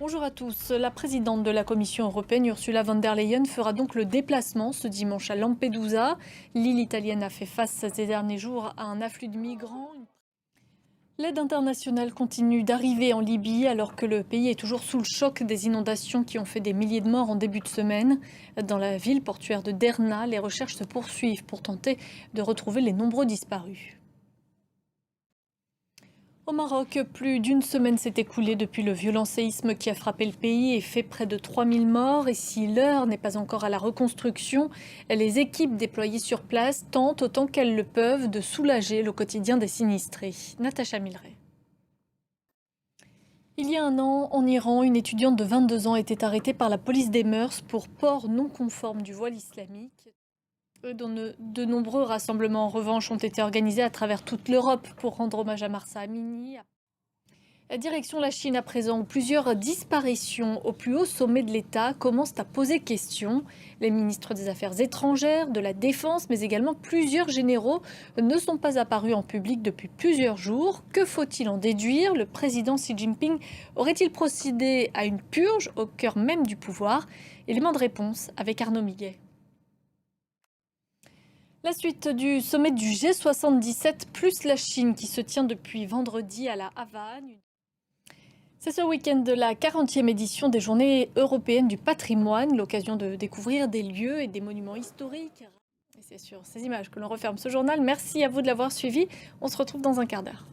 Bonjour à tous. La présidente de la Commission européenne, Ursula von der Leyen, fera donc le déplacement ce dimanche à Lampedusa. L'île italienne a fait face ces derniers jours à un afflux de migrants. L'aide internationale continue d'arriver en Libye alors que le pays est toujours sous le choc des inondations qui ont fait des milliers de morts en début de semaine. Dans la ville portuaire de Derna, les recherches se poursuivent pour tenter de retrouver les nombreux disparus. Au Maroc, plus d'une semaine s'est écoulée depuis le violent séisme qui a frappé le pays et fait près de 3000 morts. Et si l'heure n'est pas encore à la reconstruction, les équipes déployées sur place tentent autant qu'elles le peuvent de soulager le quotidien des sinistrés. Natacha Milray. Il y a un an, en Iran, une étudiante de 22 ans était arrêtée par la police des mœurs pour port non conforme du voile islamique. De nombreux rassemblements, en revanche, ont été organisés à travers toute l'Europe pour rendre hommage à Mahsa Amini. Direction la Chine à présent, où plusieurs disparitions au plus haut sommet de l'État commencent à poser question. Les ministres des Affaires étrangères, de la Défense, mais également plusieurs généraux ne sont pas apparus en public depuis plusieurs jours. Que faut-il en déduire? Le président Xi Jinping aurait-il procédé à une purge au cœur même du pouvoir? Élément de réponse avec Arnaud Miguet. La suite du sommet du G77 plus la Chine qui se tient depuis vendredi à la Havane. C'est ce week-end de la 40e édition des Journées européennes du patrimoine, l'occasion de découvrir des lieux et des monuments historiques. Et c'est sur ces images que l'on referme ce journal. Merci à vous de l'avoir suivi. On se retrouve dans un quart d'heure.